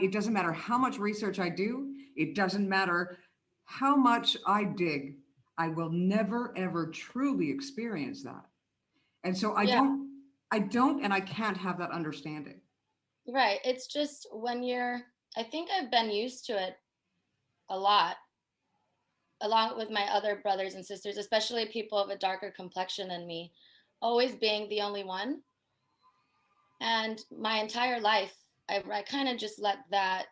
it doesn't matter how much research I do. It doesn't matter how much I dig. I will never, ever truly experience that. And so Yeah, I don't, and I can't have that understanding. right. It's just when you're, I think I've been used to it a lot, along with my other brothers and sisters, especially people of a darker complexion than me, always being the only one. And my entire life, I kind of just let that,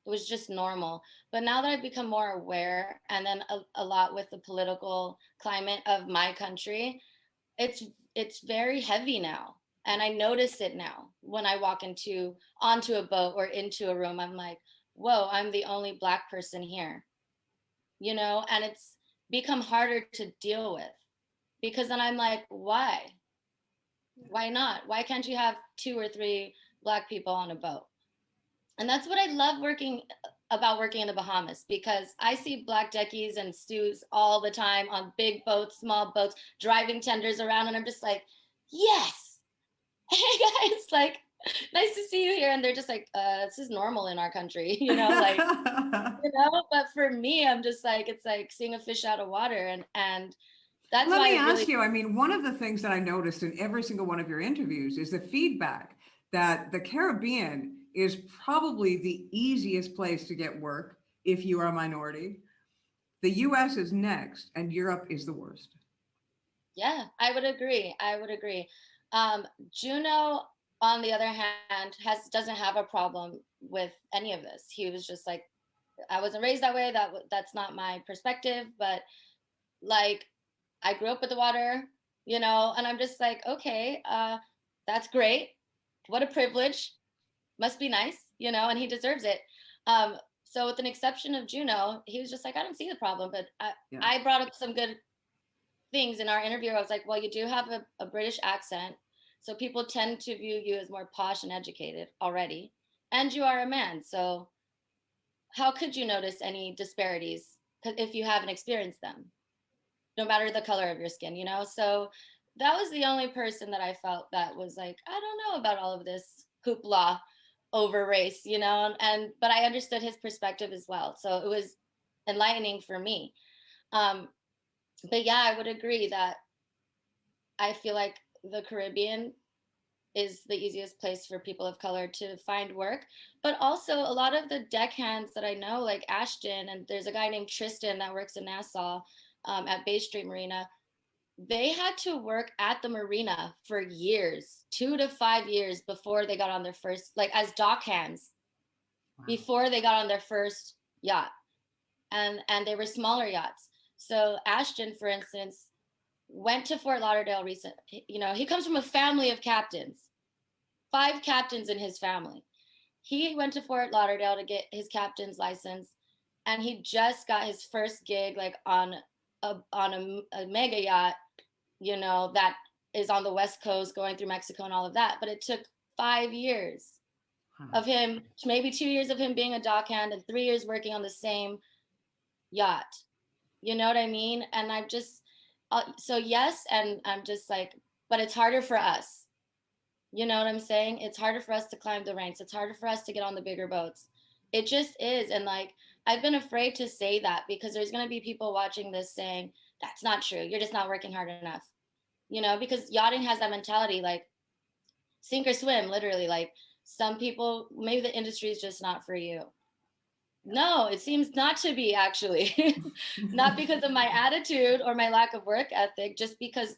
it was just normal. But now that I've become more aware, and then a lot with the political climate of my country, it's it's very heavy now. And I notice it now when I walk onto a boat or into a room. I'm like, whoa, I'm the only Black person here, and it's become harder to deal with, because then I'm like, why not? Why can't you have two or three Black people on a boat? And that's what I love working in the Bahamas, because I see Black deckies and stews all the time on big boats, small boats, driving tenders around, and I'm just like, yes. Hey guys, like, nice to see you here. And they're just like, this is normal in our country, like, but for me, I'm just like, it's like seeing a fish out of water. And that's Let why me I really, ask you, I mean, one of the things that I noticed in every single one of your interviews is the feedback that the Caribbean is probably the easiest place to get work if you are a minority. The US is next, and Europe is the worst. yeah, I would agree. I would agree. Juno, on the other hand, doesn't have a problem with any of this. He was just like, I wasn't raised that way. That's not my perspective. But like, I grew up with the water, and I'm just like, okay, that's great. What a privilege. Must be nice, and he deserves it. So with an exception of Juno, he was just like, I don't see the problem. But Yeah. I brought up some good things in our interview. I was like, well, you do have a British accent, so people tend to view you as more posh and educated already, and you are a man. So how could you notice any disparities if you haven't experienced them, no matter the color of your skin, So that was the only person that I felt that was like, I don't know about all of this hoopla over race, but I understood his perspective as well. So it was enlightening for me. Um, but yeah, I would agree that I feel like the Caribbean is the easiest place for people of color to find work. But also a lot of the deckhands that I know, like Ashton, and there's a guy named Tristan that works in Nassau at Bay Street Marina. They had to work at the marina for years, 2 to 5 years before they got on their first, like as dock hands, Wow. before they got on their first yacht. And they were smaller yachts. So Ashton, for instance, went to Fort Lauderdale recent. He comes from a family of captains, 5 captains in his family. He went to Fort Lauderdale to get his captain's license, and he just got his first gig, like on a mega yacht, that is on the West Coast going through Mexico and all of that. But it took 5 years of him, maybe 2 years of him being a dockhand, and 3 years working on the same yacht. You know what I mean? And I've just, so yes, and I'm just like, but it's harder for us. You know what I'm saying? It's harder for us to climb the ranks. It's harder for us to get on the bigger boats. It just is. And like, I've been afraid to say that, because there's going to be people watching this saying, that's not true. You're just not working hard enough. Because yachting has that mentality, like sink or swim, literally. Like, some people, maybe the industry is just not for you. No, it seems not to be, actually. Not because of my attitude or my lack of work ethic, just because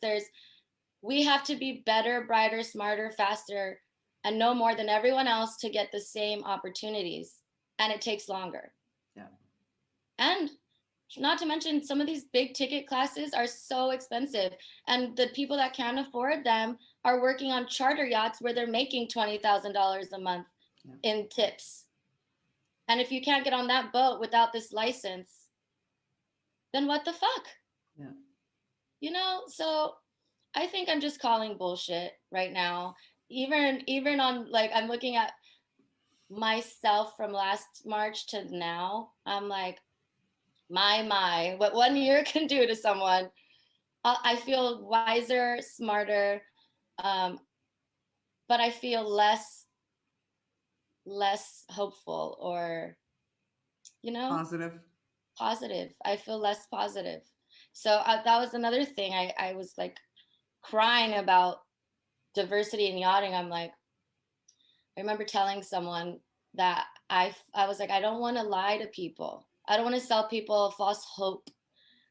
we have to be better, brighter, smarter, faster, and know more than everyone else to get the same opportunities. And it takes longer. Yeah. And not to mention, some of these big ticket classes are so expensive. And the people that can't afford them are working on charter yachts where they're making $20,000 a month in tips. And if you can't get on that boat without this license, then what the fuck? Yeah. So I think I'm just calling bullshit right now. Even on, like, I'm looking at myself from last March to now. I'm like, my, what 1 year can do to someone. I feel wiser, smarter, but I feel less less hopeful, or, Positive. positive. I feel less positive. So that was another thing. I was like crying about diversity in yachting. I'm like, I remember telling someone that I was like, I don't want to lie to people. I don't want to sell people false hope.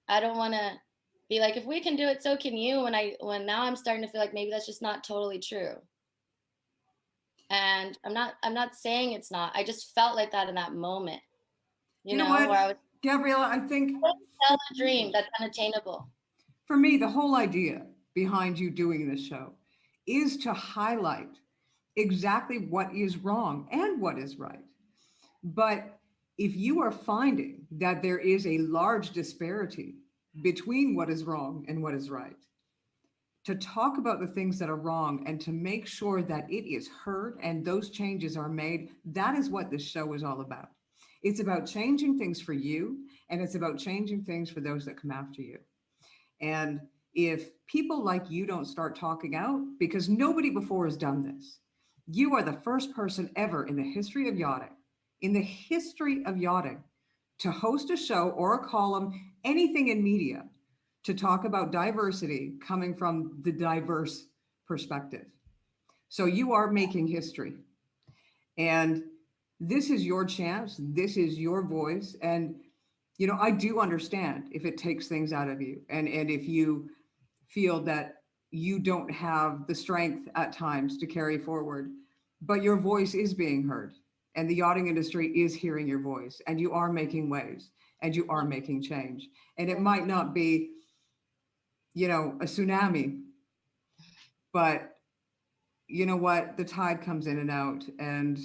I don't want to be like, if we can do it, so can you. When now I'm starting to feel like maybe that's just not totally true. And I'm not saying it's not. I just felt like that in that moment, You know what, where I was Gabriela, I think sell a dream that's unattainable. for me, the whole idea behind you doing this show is to highlight exactly what is wrong and what is right. But if you are finding that there is a large disparity between what is wrong and what is right, to talk about the things that are wrong and to make sure that it is heard and those changes are made, that is what this show is all about. It's about changing things for you, and it's about changing things for those that come after you. And if people like you don't start talking out, because nobody before has done this, you are the first person ever in the history of yachting, to host a show or a column, anything in media, to talk about diversity coming from the diverse perspective. So you are making history. And this is your chance. This is your voice. And, I do understand if it takes things out of you, and if you feel that you don't have the strength at times to carry forward, but your voice is being heard, and the yachting industry is hearing your voice, and you are making waves, and you are making change. And it might not be, a tsunami, but you know what? The tide comes in and out, and,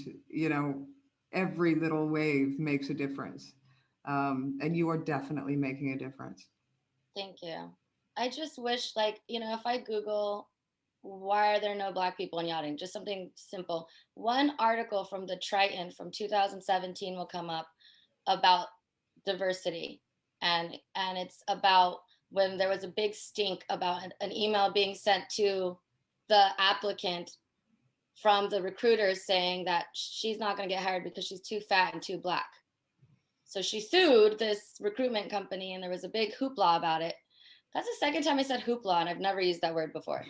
every little wave makes a difference. And you are definitely making a difference. Thank you. I just wish, like, if I Google, why are there no Black people in yachting? Just something simple. One article from the Triton from 2017 will come up about diversity. And it's about when there was a big stink about an email being sent to the applicant from the recruiters saying that she's not going to get hired because she's too fat and too Black. So she sued this recruitment company, and there was a big hoopla about it. That's the second time I said hoopla, and I've never used that word before.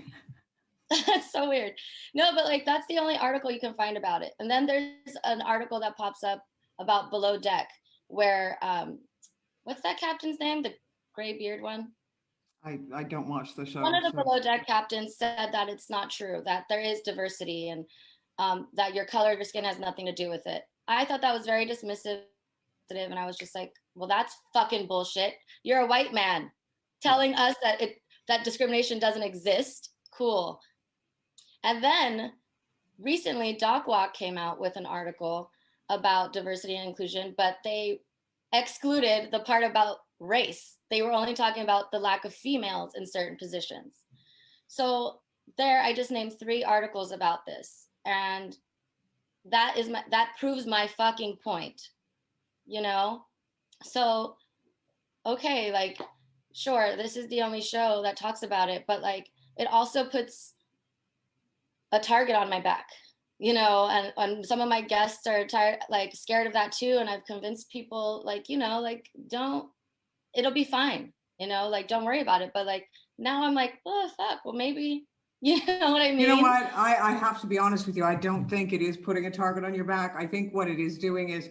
That's so weird. No, but like, that's the only article you can find about it. And then there's an article that pops up about Below Deck, where what's that captain's name? The gray beard one? I don't watch the show. One of the So. Below Deck captains said that it's not true, that there is diversity, and that your color of your skin has nothing to do with it. I thought that was very dismissive, and I was just like, well, that's fucking bullshit. You're a white man telling us that discrimination doesn't exist. Cool. And then recently, Doc Walk came out with an article about diversity and inclusion, but they excluded the part about race. They were only talking about the lack of females in certain positions. So there, I just named 3 articles about this, and that proves my fucking point. So, okay, like, sure, this is the only show that talks about it, but like, it also puts a target on my back, and some of my guests are tired, like scared of that too. And I've convinced people, like, like, it'll be fine, like, don't worry about it. But like, now I'm like, oh, fuck, well, maybe, you know what I mean? You know what? I have to be honest with you. I don't think it is putting a target on your back. I think what it is doing is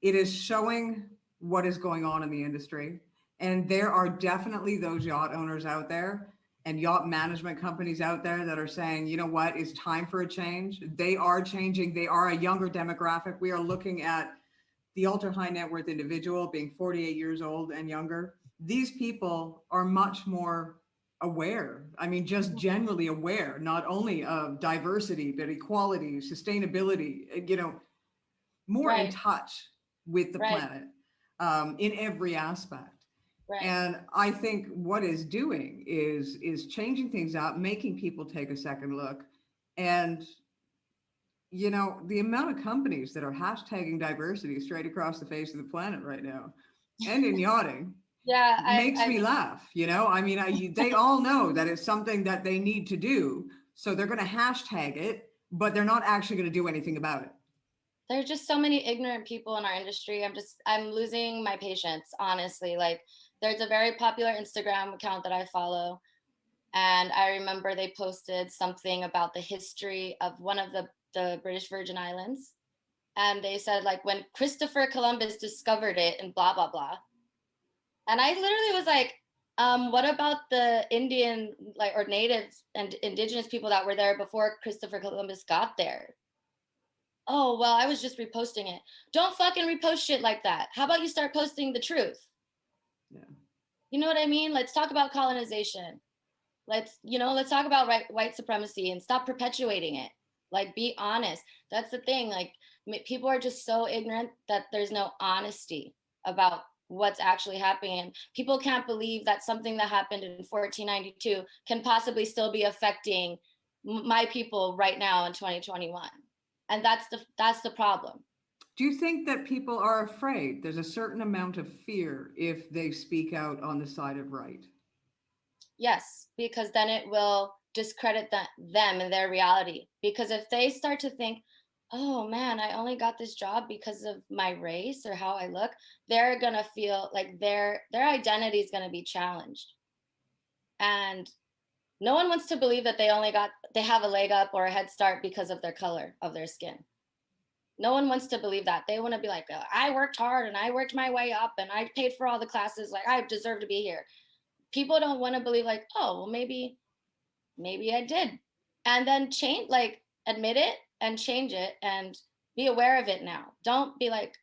it is showing what is going on in the industry. And there are definitely those yacht owners out there and yacht management companies out there that are saying, you know what, it's time for a change. They are changing. They are a younger demographic. We are looking at the ultra high net worth individual being 48 years old and younger. These people are much more aware. I mean, just generally aware, not only of diversity, but equality, sustainability, more in touch with the planet in every aspect. Right. And I think what is doing is changing things up, making people take a second look. And, the amount of companies that are hashtagging diversity straight across the face of the planet right now, and in yachting, makes me laugh. I mean, they all know that it's something that they need to do. So they're going to hashtag it but they're not actually going to do anything about it. There's just so many ignorant people in our industry. I'm losing my patience, honestly. Like, there's a very popular Instagram account that I follow. And I remember they posted something about the history of one of the British Virgin Islands. And they said, like, when Christopher Columbus discovered it and blah, blah, blah. And I literally was like, what about the Indian, like, or natives and indigenous people that were there before Christopher Columbus got there? Oh, well, I was just reposting it. Don't fucking repost shit like that. How about you start posting the truth? Yeah. You know what I mean? Let's talk about colonization. Let's talk about white supremacy and stop perpetuating it. Like, be honest. That's the thing. Like, people are just so ignorant that there's no honesty about what's actually happening. And people can't believe that something that happened in 1492 can possibly still be affecting my people right now in 2021. And that's the problem. Do you think that people are afraid? There's a certain amount of fear if they speak out on the side of right. Yes, because then it will discredit them and their reality. Because if they start to think, oh man, I only got this job because of my race or how I look, they're gonna feel like their identity is gonna be challenged. And no one wants to believe that they have a leg up or a head start because of their color of their skin. No one wants to believe that. They want to be like, I worked hard and I worked my way up and I paid for all the classes. Like, I deserve to be here. People don't want to believe, like, oh, well, maybe I did. And then admit it and change it and be aware of it now. Don't be like,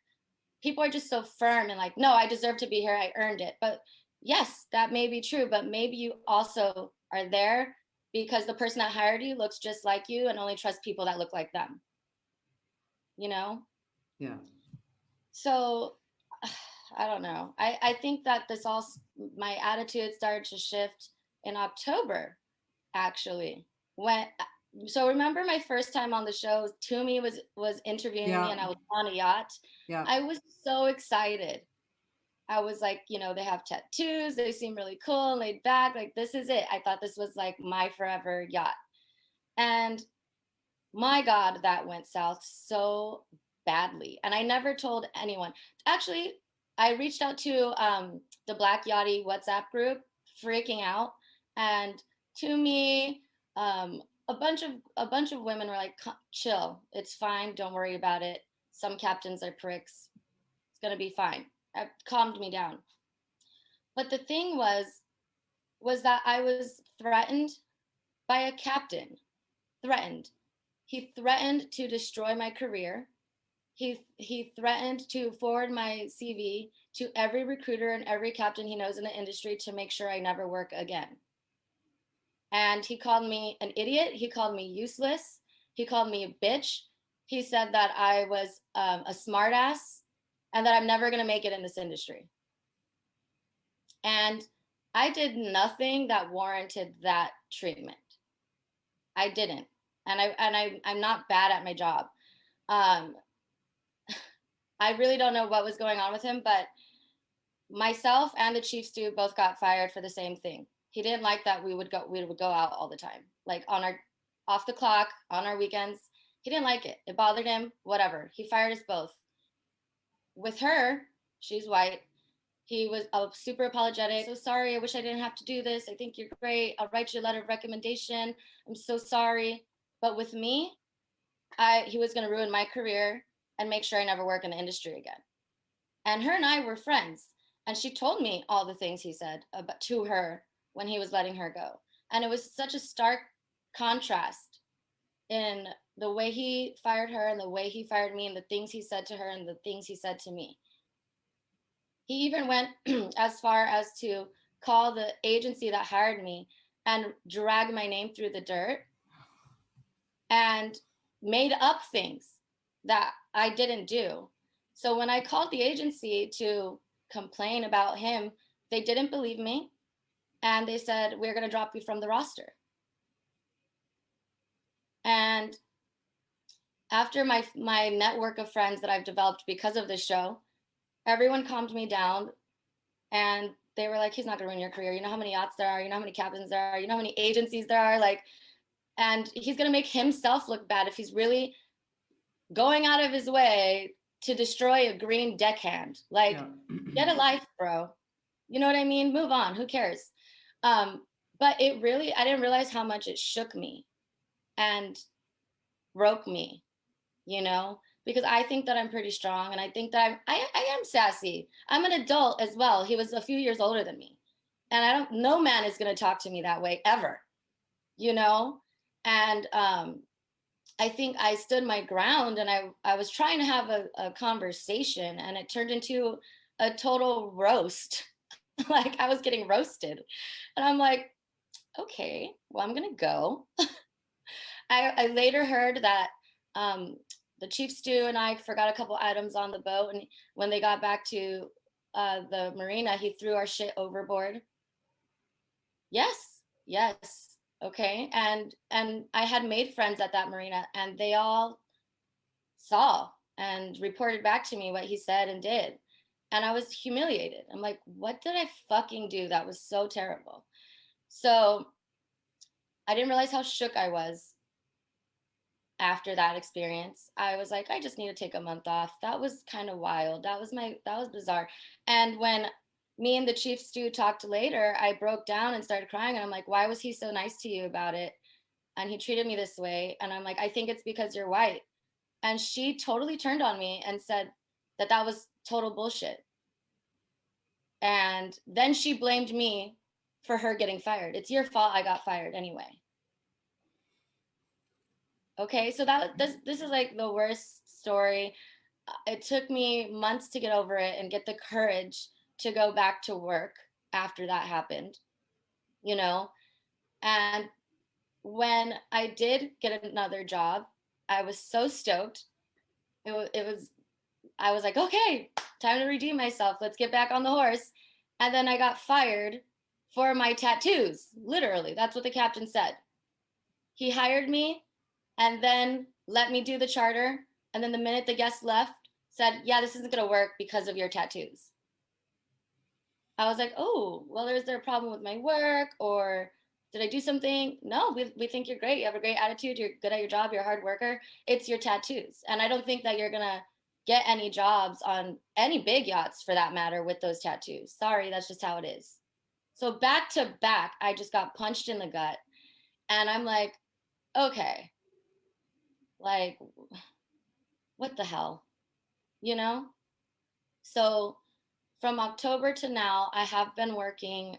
people are just so firm and like, no, I deserve to be here. I earned it. But yes, that may be true. But maybe you also are there because the person that hired you looks just like you and only trusts people that look like them. You know? Yeah. So I don't know. I think that my attitude started to shift in October, actually. So remember my first time on the show, Toomey was interviewing me and I was on a yacht. Yeah. I was so excited. I was like, they have tattoos. They seem really cool and laid back. Like, this is it. I thought this was like my forever yacht. And my God, that went south so badly. And I never told anyone. Actually, I reached out to the Black Yachty WhatsApp group, freaking out. And to me, a bunch of women were like, chill, it's fine, don't worry about it. Some captains are pricks. It's gonna be fine. It calmed me down. But the thing was that I was threatened by a captain. Threatened. He threatened to destroy my career. He threatened to forward my CV to every recruiter and every captain he knows in the industry to make sure I never work again. And he called me an idiot. He called me useless. He called me a bitch. He said that I was a smartass and that I'm never going to make it in this industry. And I did nothing that warranted that treatment. I didn't. And I'm not bad at my job. I really don't know what was going on with him, but myself and the chief stew both got fired for the same thing. He didn't like that we would go out all the time, like on our off the clock, on our weekends. He didn't like it. It bothered him, whatever. He fired us both. With her, she's white. He was super apologetic. So sorry, I wish I didn't have to do this. I think you're great. I'll write you a letter of recommendation. I'm so sorry. But with me, he was going to ruin my career and make sure I never work in the industry again. And her and I were friends. And she told me all the things he said to her when he was letting her go. And it was such a stark contrast in the way he fired her and the way he fired me and the things he said to her and the things he said to me. He even went as far as to call the agency that hired me and drag my name through the dirt and made up things that I didn't do. So when I called the agency to complain about him, they didn't believe me. And they said, we're going to drop you from the roster. And after my network of friends that I've developed because of this show, everyone calmed me down. And they were like, he's not going to ruin your career. You know how many yachts there are? You know how many captains there are? You know how many agencies there are? Like, And he's going to make himself look bad if he's really going out of his way to destroy a green deckhand. Like, get a life, bro. You know what I mean? Move on. Who cares? But it really, I didn't realize how much it shook me and broke me, you know, because I think that I'm pretty strong, and I think that I am sassy. I'm an adult as well. He was a few years older than me. And no man is going to talk to me that way ever, you know? And I think I stood my ground, and I was trying to have a conversation, and it turned into a total roast. Like, I was getting roasted. And I'm like, okay, well, I'm going to go. I later heard that the chief stew and I forgot a couple items on the boat. And when they got back to the marina, he threw our shit overboard. Yes, yes. Okay. And I had made friends at that marina, and they all saw and reported back to me what he said and did. And I was humiliated. I'm like, what did I fucking do? That was so terrible. So I didn't realize how shook I was after that experience. I was like, I just need to take a month off. That was kind of wild. That was bizarre. And when me and the chief stew talked later, I broke down and started crying. And I'm like, why was he so nice to you about it? And he treated me this way. And I'm like, I think it's because you're white. And she totally turned on me and said that that was total bullshit. And then she blamed me for her getting fired. It's your fault I got fired anyway. Okay, so this is like the worst story. It took me months to get over it and get the courage to go back to work after that happened, you know? And when I did get another job, I was so stoked. I was like, okay, time to redeem myself. Let's get back on the horse. And then I got fired for my tattoos. Literally, that's what the captain said. He hired me and then let me do the charter. And then the minute the guest left, said, yeah, this isn't going to work because of your tattoos. I was like, oh, well, is there a problem with my work, or did I do something? No, we think you're great. You have a great attitude. You're good at your job. You're a hard worker. It's your tattoos. And I don't think that you're going to get any jobs on any big yachts for that matter with those tattoos. Sorry, that's just how it is. So back to back, I just got punched in the gut. And I'm like, okay, like, what the hell, you know? So from October to now, I have been working.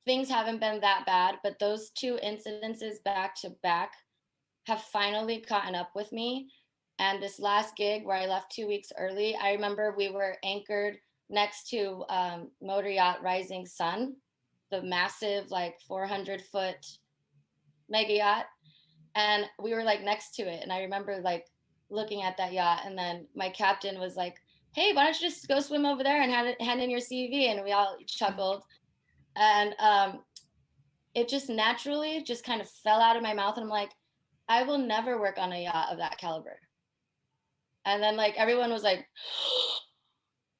Things haven't been that bad, but those two incidences back to back have finally caught up with me. And this last gig where I left 2 weeks early, I remember we were anchored next to Motor Yacht Rising Sun, the massive, like 400-foot mega yacht. And we were like next to it. And I remember like looking at that yacht. And then my captain was like, hey, why don't you just go swim over there and hand in your CV? And we all chuckled. And it just naturally just kind of fell out of my mouth. And I'm like, I will never work on a yacht of that caliber. And then like everyone was like,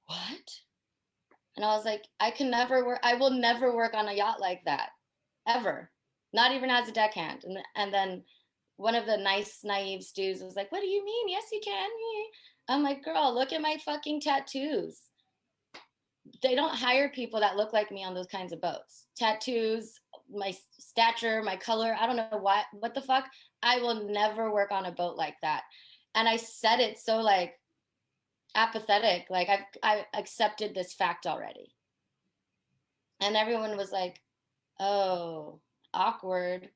what? And I was like, I will never work on a yacht like that, ever. Not even as a deckhand. And then one of the nice, naive stews was like, what do you mean? Yes, you can. I'm like, girl, look at my fucking tattoos. They don't hire people that look like me on those kinds of boats. Tattoos, my stature, my color, I don't know what the fuck. I will never work on a boat like that. And I said it so like apathetic, like I accepted this fact already. And everyone was like, oh, awkward.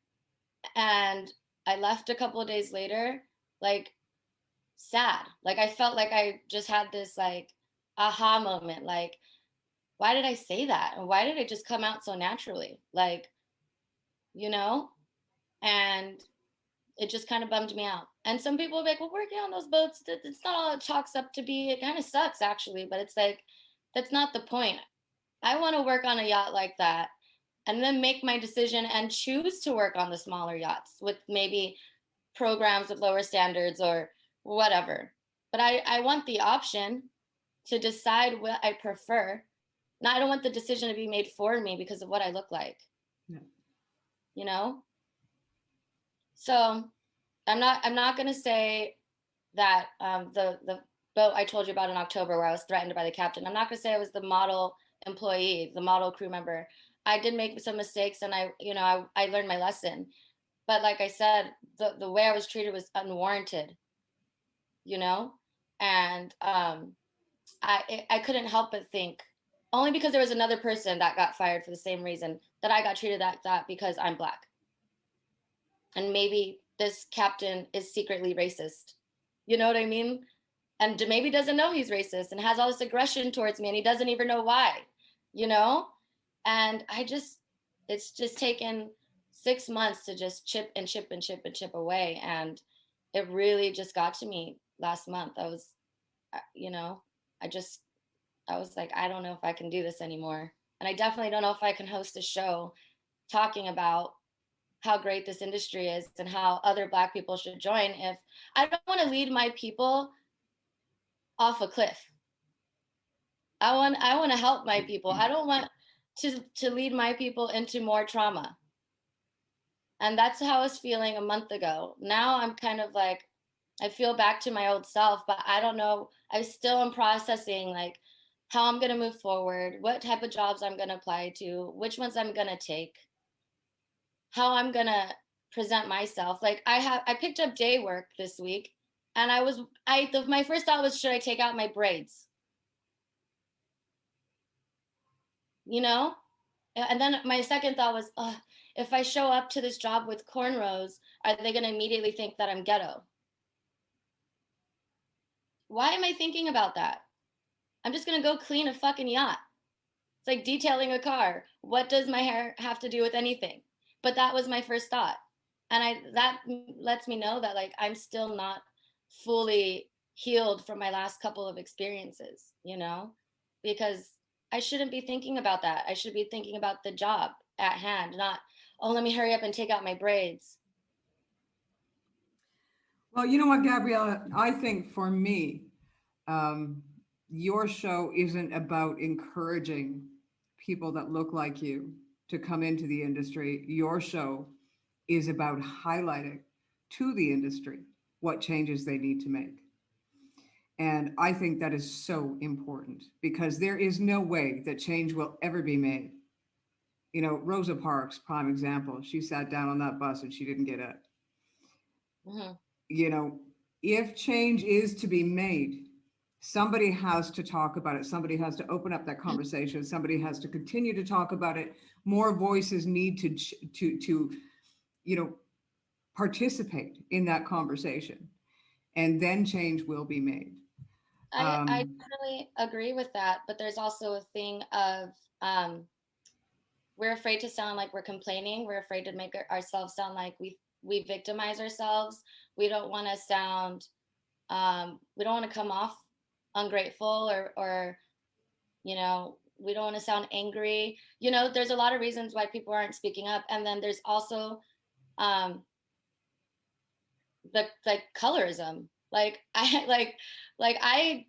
And I left a couple of days later, like sad. Like I felt like I just had this like aha moment, like, why did I say that? And why did it just come out so naturally? Like, you know? And it just kind of bummed me out. And some people will be like, well, working on those boats, it's not all it chalks up to be. It kind of sucks, actually. But it's like, that's not the point. I want to work on a yacht like that and then make my decision and choose to work on the smaller yachts with maybe programs with lower standards or whatever. But I want the option to decide what I prefer. Now, I don't want the decision to be made for me because of what I look like. Yeah. You know? So I'm not going to say that the boat I told you about in October where I was threatened by the captain, I'm not going to say I was the model employee, the model crew member. I did make some mistakes, and I learned my lesson. But like I said, the way I was treated was unwarranted, you know? And I couldn't help but think, only because there was another person that got fired for the same reason, that I got treated like that because I'm Black. And maybe this captain is secretly racist. You know what I mean? And maybe doesn't know he's racist and has all this aggression towards me, and he doesn't even know why, you know? And it's just taken 6 months to just chip and chip and chip and chip away. And it really just got to me last month. I was, you know, I just, I was like, I don't know if I can do this anymore. And I definitely don't know if I can host a show talking about how great this industry is and how other Black people should join if I don't want to lead my people off a cliff. I want to help my people. I don't want to lead my people into more trauma. And that's how I was feeling a month ago. Now I'm kind of like, I feel back to my old self, but I don't know. I still am processing like how I'm going to move forward, what type of jobs I'm going to apply to, which ones I'm going to take, how I'm going to present myself. Like I picked up day work this week, and my first thought was, should I take out my braids? You know? And then my second thought was, if I show up to this job with cornrows, are they going to immediately think that I'm ghetto? Why am I thinking about that? I'm just going to go clean a fucking yacht. It's like detailing a car. What does my hair have to do with anything? But that was my first thought. And that lets me know that like I'm still not fully healed from my last couple of experiences, you know? Because I shouldn't be thinking about that. I should be thinking about the job at hand, not, oh, let me hurry up and take out my braids. Well, you know what, Gabriela? I think for me, um, your show isn't about encouraging people that look like you to come into the industry. Your show is about highlighting to the industry what changes they need to make. And I think that is so important because there is no way that change will ever be made. You know, Rosa Parks, prime example, she sat down on that bus and she didn't get up. Mm-hmm. You know, if change is to be made, somebody has to talk about it. Somebody has to open up that conversation. Somebody has to continue to talk about it. More voices need to you know, participate in that conversation, and then change will be made. I definitely agree with that, but there's also a thing of um, we're afraid to sound like we're complaining. We're afraid to make ourselves sound like we victimize ourselves. We don't want to sound we don't want to come off ungrateful or we don't want to sound angry. There's a lot of reasons why people aren't speaking up, and then there's also um the like colorism. Like I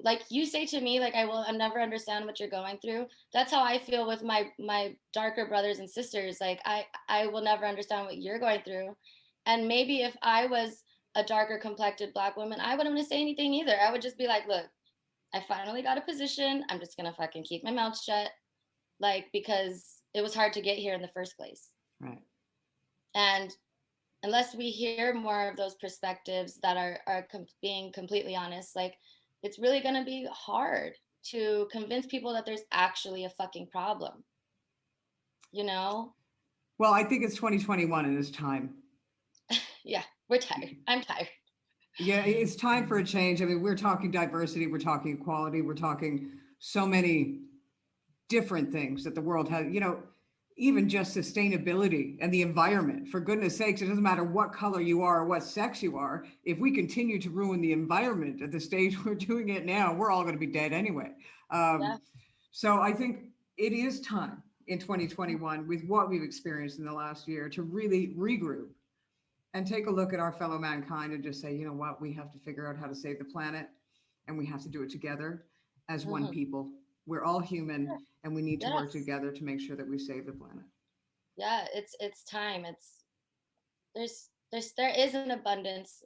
like you say to me, like I'll never understand what you're going through. That's how I feel with my darker brothers and sisters. Like I will never understand what you're going through. And maybe if I was a darker complected Black woman, I wouldn't want to say anything either. I would just be like, look, I finally got a position. I'm just gonna fucking keep my mouth shut. Like, because it was hard to get here in the first place. Right. And unless we hear more of those perspectives that are being completely honest, like it's really going to be hard to convince people that there's actually a fucking problem, you know? Well, I think it's 2021 and it's time. Yeah, we're tired. I'm tired. Yeah, it's time for a change. I mean, we're talking diversity, we're talking equality, we're talking so many different things that the world has, you know, even just sustainability and the environment. For goodness sakes, it doesn't matter what color you are or what sex you are. If we continue to ruin the environment at the stage we're doing it now, we're all going to be dead anyway. Yeah. So I think it is time in 2021, with what we've experienced in the last year, to really regroup and take a look at our fellow mankind and just say, you know what, we have to figure out how to save the planet, and we have to do it together as one Mm-hmm. people. We're all human, and we need to work Yes. together to make sure that we save the planet. Yeah, it's time. There's there is an abundance.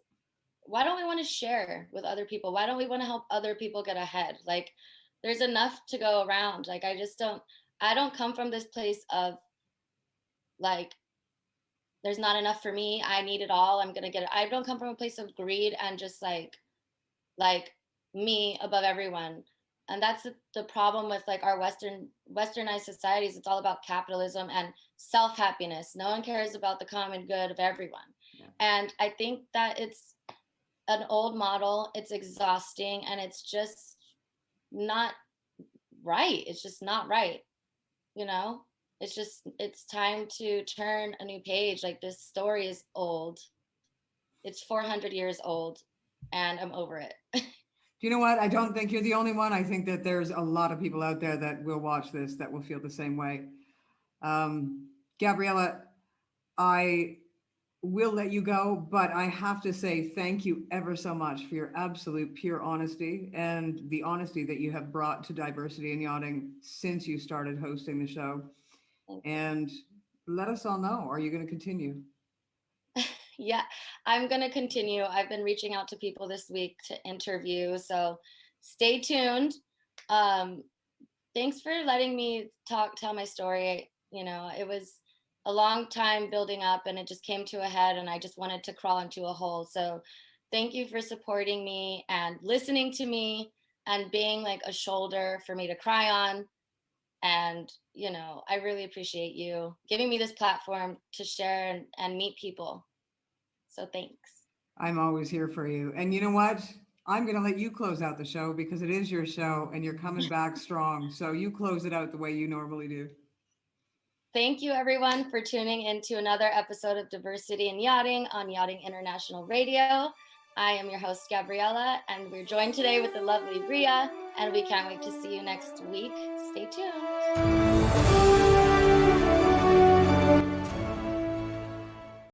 Why don't we want to share with other people? Why don't we want to help other people get ahead? Like, there's enough to go around. Like, I don't come from this place of like, there's not enough for me, I need it all, I'm gonna get it. I don't come from a place of greed and just like me above everyone. And that's the problem with like our westernized societies. It's all about capitalism and self-happiness. No one cares about the common good of everyone. Yeah. And I think that it's an old model, it's exhausting, and it's just not right. It's just not right, you know? It's time to turn a new page. Like, this story is old. It's 400 years old, and I'm over it. Do you know what? I don't think you're the only one. I think that there's a lot of people out there that will watch this that will feel the same way. Gabriela, I will let you go, but I have to say thank you ever so much for your absolute pure honesty and the honesty that you have brought to diversity in yachting since you started hosting the show. And let us all know, are you going to continue? Yeah, I'm going to continue. I've been reaching out to people this week to interview, so stay tuned. Thanks for letting me tell my story. You know, it was a long time building up, and it just came to a head, and I just wanted to crawl into a hole. So thank you for supporting me and listening to me and being like a shoulder for me to cry on. And, you know, I really appreciate you giving me this platform to share and meet people. So thanks. I'm always here for you. And you know what? I'm going to let you close out the show because it is your show and you're coming back strong. So you close it out the way you normally do. Thank you, everyone, for tuning into another episode of Diversity in Yachting on Yachting International Radio. I am your host, Gabriela, and we're joined today with the lovely Rhea, and we can't wait to see you next week. Stay tuned.